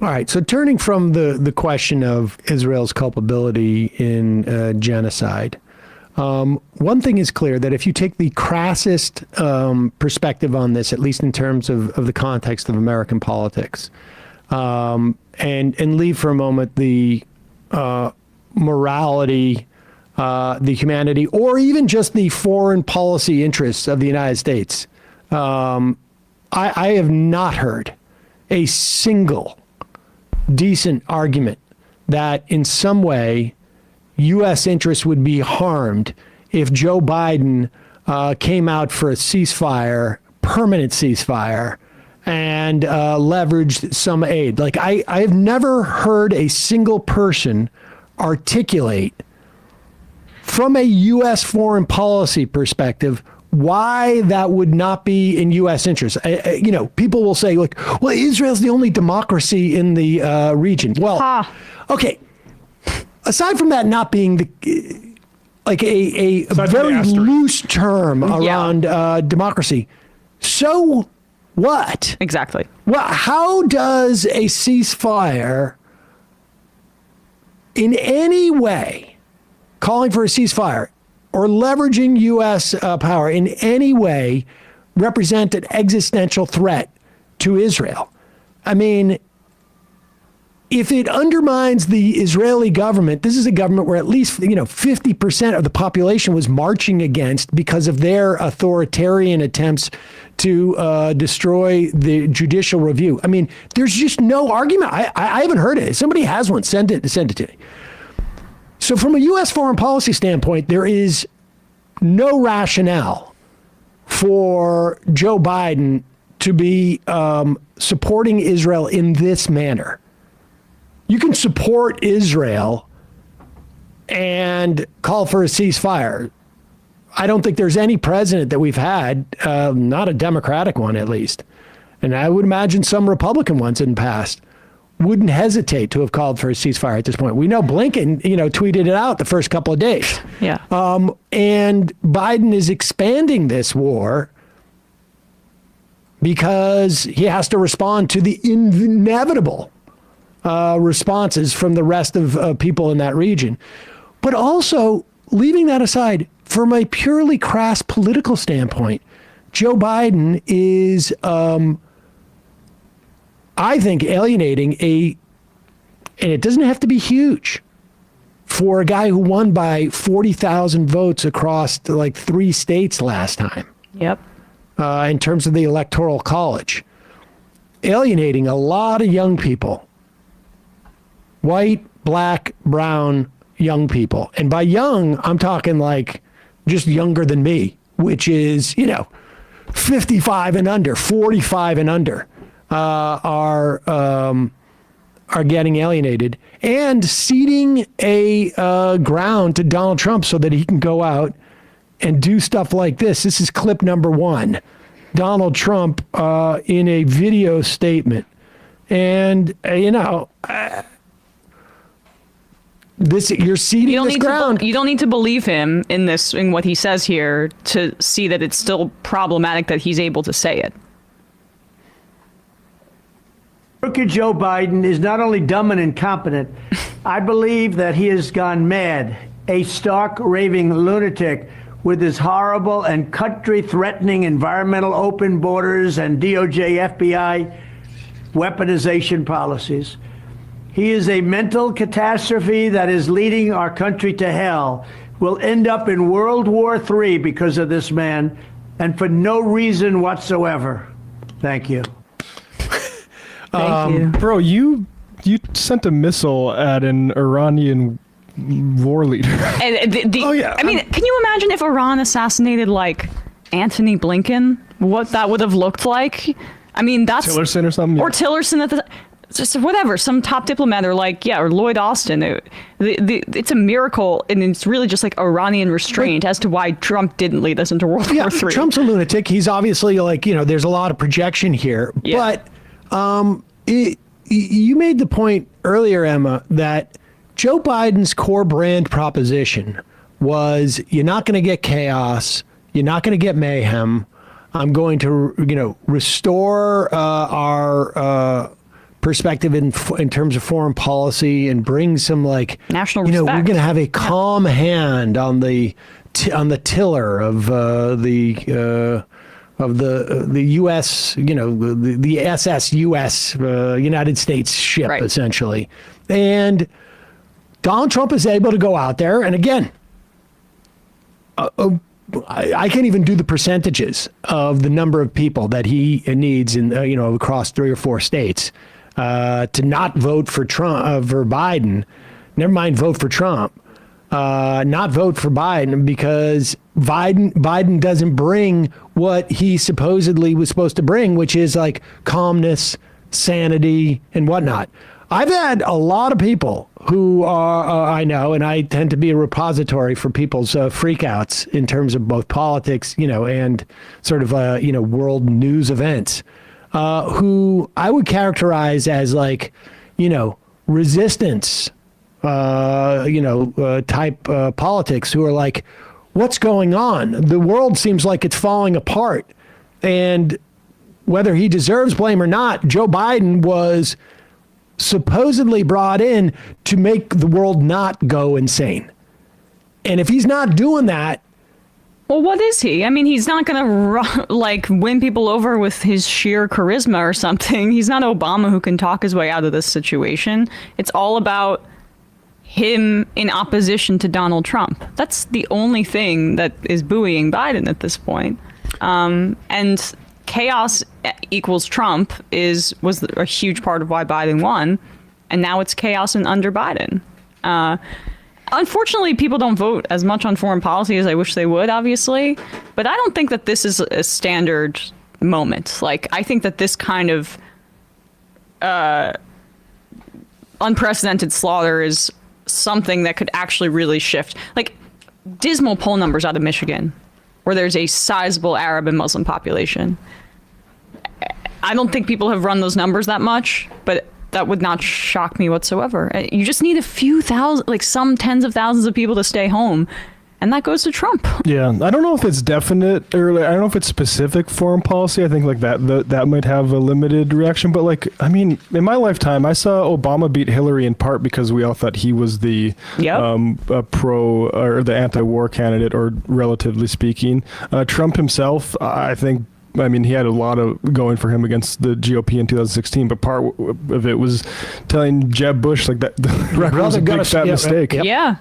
All right. So turning from the question of Israel's culpability in genocide, one thing is clear, that if you take the crassest perspective on this, at least in terms of the context of American politics, and leave for a moment the morality, the humanity, or even just the foreign policy interests of the United States, I have not heard a single decent argument that in some way U.S. interests would be harmed if Joe Biden came out for a ceasefire, permanent ceasefire, and leveraged some aid. Like, I have never heard a single person articulate from a U.S. foreign policy perspective why that would not be in U.S. interest. People will say, like, well, Israel's the only democracy in the region. Well, okay. Aside from that not being a very loose term around democracy, so what? Exactly. Well, how does a ceasefire in any way, calling for a ceasefire, or leveraging U.S. power in any way, represent an existential threat to Israel? I mean, if it undermines the Israeli government, this is a government where at least 50% of the population was marching against because of their authoritarian attempts to destroy the judicial review. I mean, there's just no argument. I haven't heard it. If somebody has one, send it to me. So from a U.S. foreign policy standpoint, there is no rationale for Joe Biden to be supporting Israel in this manner. You can support Israel and call for a ceasefire. I don't think there's any president that we've had, not a Democratic one at least, and I would imagine some Republican ones in the past, wouldn't hesitate to have called for a ceasefire at this point. We know Blinken, tweeted it out the first couple of days. Yeah. And Biden is expanding this war because he has to respond to the inevitable responses from the rest of people in that region. But also, leaving that aside, from a purely crass political standpoint, Joe Biden is, I think, alienating and it doesn't have to be huge, for a guy who won by 40,000 votes across like 3 states last time. Yep. In terms of the Electoral College, alienating a lot of young people, white, black, brown young people. And by young, I'm talking like just younger than me, which is, 55 and under, 45 and under. Are getting alienated, and ceding a ground to Donald Trump so that he can go out and do stuff like this. This is clip number 1. Donald Trump in a video statement. And, you're ceding this ground. You don't need to believe him in what he says here to see that it's still problematic that he's able to say it. Crooked Joe Biden is not only dumb and incompetent, I believe that he has gone mad, a stark raving lunatic with his horrible and country-threatening environmental open borders and DOJ, FBI weaponization policies. He is a mental catastrophe that is leading our country to hell. We'll end up in World War III because of this man, and for no reason whatsoever. Thank you. Thank you. Bro, you sent a missile at an Iranian war leader. And I mean, can you imagine if Iran assassinated like Antony Blinken? What that would have looked like? I mean, that's Tillerson or something. Or Tillerson at the just whatever, some top diplomat, or or Lloyd Austin. It's a miracle, and it's really just like Iranian restraint as to why Trump didn't lead us into World War III. Trump's a lunatic. He's obviously there's a lot of projection here, but. You made the point earlier, Emma, that Joe Biden's core brand proposition was, you're not going to get chaos, you're not going to get mayhem. I'm going to, restore our perspective in terms of foreign policy and bring some like national we're respect. going to have a calm hand on the tiller of the U.S. The SS U.S. United States ship Right. essentially, and Donald Trump is able to go out there and again. I can't even do the percentages of the number of people that he needs in across 3 or 4 states to not vote for Trump for Biden. Never mind vote for Trump. Not vote for Biden because Biden doesn't bring what he supposedly was supposed to bring, which is like calmness, sanity, and whatnot. I've had a lot of people who are, I know, and I tend to be a repository for people's freakouts in terms of both politics, and sort of, world news events, who I would characterize as like, resistance, type politics who are like, what's going on? The world seems like it's falling apart. And whether he deserves blame or not, Joe Biden was supposedly brought in to make the world not go insane. And if he's not doing that, Well, what is he? I mean, he's not going to win people over with his sheer charisma or something. He's not Obama who can talk his way out of this situation. It's all about him in opposition to Donald Trump. That's the only thing that is buoying Biden at this point. And chaos equals Trump was a huge part of why Biden won, and now it's chaos under Biden. Unfortunately, people don't vote as much on foreign policy as I wish they would, obviously, but I don't think that this is a standard moment. Like, I think that this kind of unprecedented slaughter is something that could actually really shift. Like, dismal poll numbers out of Michigan, where there's a sizable Arab and Muslim population. I don't think people have run those numbers that much, but that would not shock me whatsoever. You just need a few thousand, like some tens of thousands of people to stay home, and that goes to Trump. Yeah, I don't know if it's definite or I don't know if it's specific foreign policy. I think like that might have a limited reaction. But like, I mean, in my lifetime, I saw Obama beat Hillary in part because we all thought he was the pro or the anti-war candidate, or relatively speaking. Trump himself, I think. I mean, he had a lot of going for him against the GOP in 2016, but part of it was telling Jeb Bush like that the record was a big fat mistake. Yeah.